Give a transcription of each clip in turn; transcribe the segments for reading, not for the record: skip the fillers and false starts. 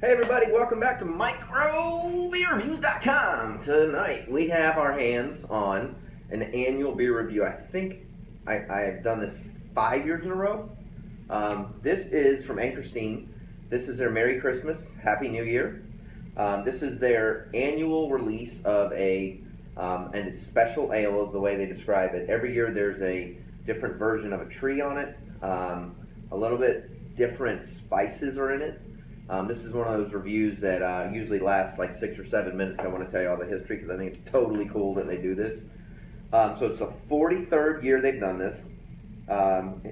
Hey everybody, welcome back to microbeerreviews.com. Tonight we have our hands on an annual beer review. I think I've done this 5 years in a row. This is from Anchor Steam. This is their Merry Christmas, Happy New Year. This is their annual release of and it's special ale is the way they describe it. Every year there's a different version of a tree on it. A little bit different spices are in it. This is one of those reviews that usually lasts like 6 or 7 minutes. I want to tell you all the history because I think it's totally cool that they do this. So it's the 43rd year they've done this.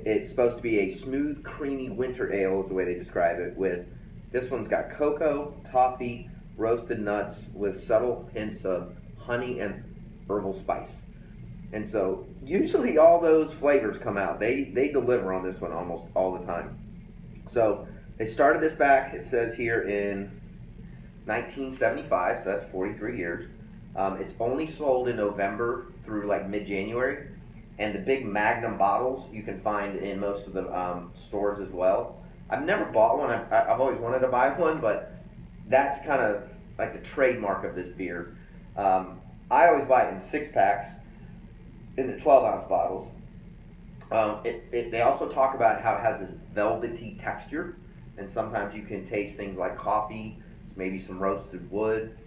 It's supposed to be a smooth, creamy winter ale is the way they describe it. This one's got cocoa, toffee, roasted nuts with subtle hints of honey and herbal spice. And so usually all those flavors come out. They deliver on this one almost all the time. So they started this back, it says here, in 1975, so that's 43 years. It's only sold in November through like mid-January, and the big Magnum bottles you can find in most of the stores as well. I've never bought one. I've always wanted to buy one, but that's kind of like the trademark of this beer. I always buy it in 6-packs in the 12-ounce bottles. They also talk about how it has this velvety texture. And sometimes you can taste things like coffee, maybe some roasted wood.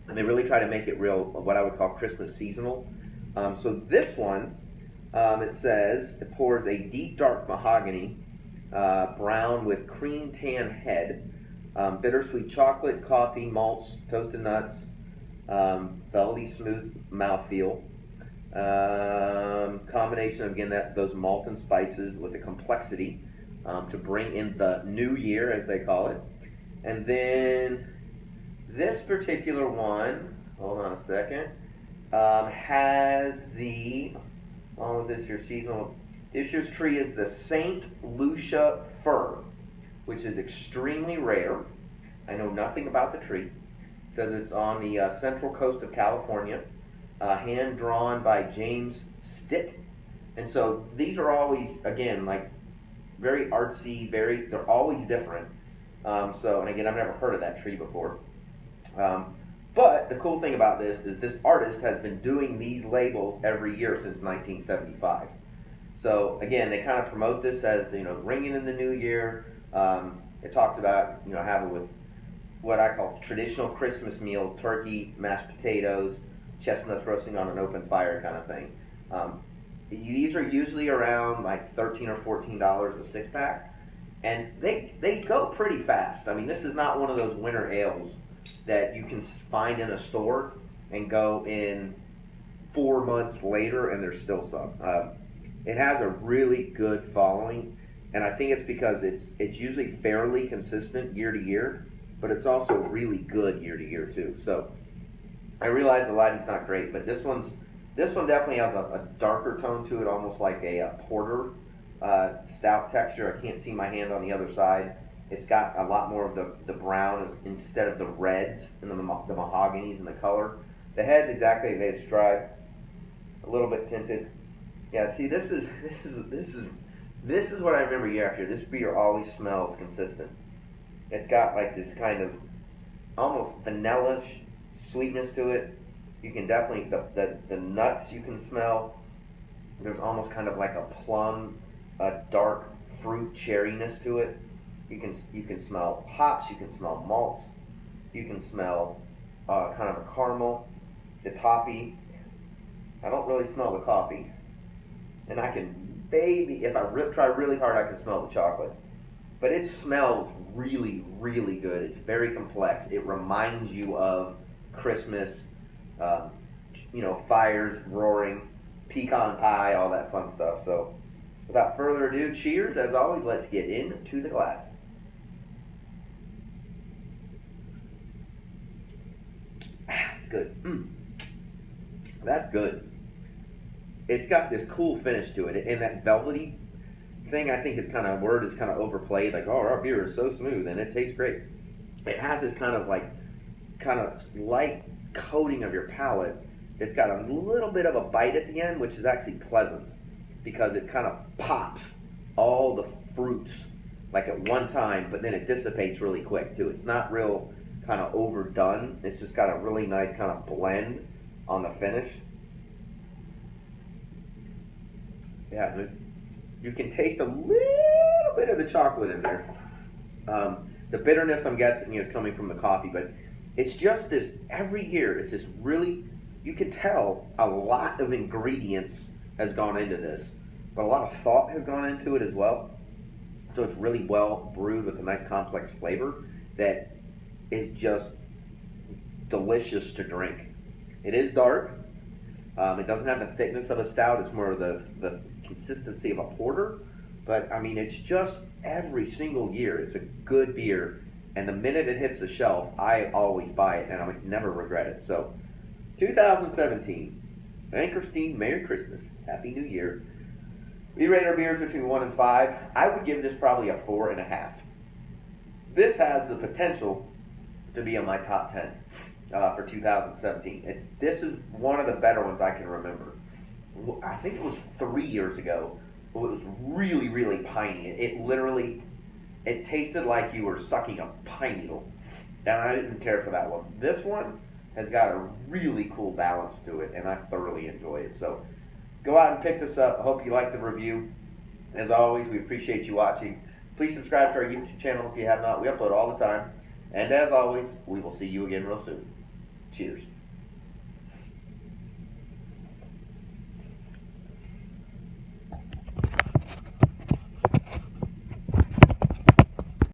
And they really try to make it real, what I would call Christmas seasonal. So this one, it says, it pours a deep dark mahogany, brown with cream tan head, bittersweet chocolate, coffee, malts, toasted nuts, velvety smooth mouthfeel. Combination of, again, those malt and spices with the complexity. To bring in the new year, as they call it. And then this particular one, hold on a second, has this year's seasonal. This year's tree is the St. Lucia fir, which is extremely rare. I know nothing about the tree. It says it's on the central coast of California, hand drawn by James Stitt. And so these are always, again, like very artsy, they're always different. And again, I've never heard of that tree before. But the cool thing about this is this artist has been doing these labels every year since 1975. So again, they kind of promote this as, ringing in the new year. It talks about, having with what I call traditional Christmas meal, turkey, mashed potatoes, chestnuts roasting on an open fire kind of thing. These are usually around like $13 or $14 a 6-pack, and they go pretty fast. I mean, this is not one of those winter ales that you can find in a store and go in 4 months later and there's still some. It has a really good following, and I think it's because it's usually fairly consistent year to year, but it's also really good year to year too. So I realize the lighting's not great, but this one definitely has a darker tone to it, almost like a porter stout texture. I can't see my hand on the other side. It's got a lot more of the brown instead of the reds and the mahoganies in the color. The head's exactly as they describe, a little bit tinted. Yeah, see, this is what I remember year after year. This beer always smells consistent. It's got like this kind of almost vanilla-ish sweetness to it. You can definitely, the nuts you can smell. There's almost kind of like a plum, a dark fruit cherryness to it. You can smell hops, you can smell malts, you can smell kind of a caramel, the toffee. I don't really smell the coffee. And I can, if I try really hard, I can smell the chocolate. But it smells really, really good. It's very complex. It reminds you of Christmas. Fires roaring, pecan pie, all that fun stuff. So without further ado, cheers. As always, let's get into the glass. It's good. That's good. It's got this cool finish to it, and that velvety thing I think is kind of overplayed. Like, oh, our beer is so smooth, and it tastes great. It has this kind of light coating of your palate. It's got a little bit of a bite at the end, which is actually pleasant because it kind of pops all the fruits like at one time, but then it dissipates really quick too. It's not real kind of overdone. It's just got a really nice kind of blend on the finish. Yeah, you can taste a little bit of the chocolate in there. The bitterness, I'm guessing, is coming from the coffee, but it's just this, every year, it's this really, you can tell a lot of ingredients has gone into this, but a lot of thought has gone into it as well. So it's really well brewed with a nice complex flavor that is just delicious to drink. It is dark. It doesn't have the thickness of a stout. It's more of the consistency of a porter. But I mean, it's just every single year, it's a good beer. And the minute it hits the shelf, I always buy it and I would never regret it. So 2017, Anchorstein, Merry Christmas, Happy New Year. We rate our beers between 1 and 5. I would give this probably a 4.5. This has the potential to be in my top 10 for 2017. This is one of the better ones I can remember. I think it was 3 years ago. It was really, really piney. It tasted like you were sucking a pine needle. And I didn't care for that one. This one has got a really cool balance to it, and I thoroughly enjoy it. So go out and pick this up. I hope you liked the review. As always, we appreciate you watching. Please subscribe to our YouTube channel if you have not. We upload all the time. And as always, we will see you again real soon. Cheers.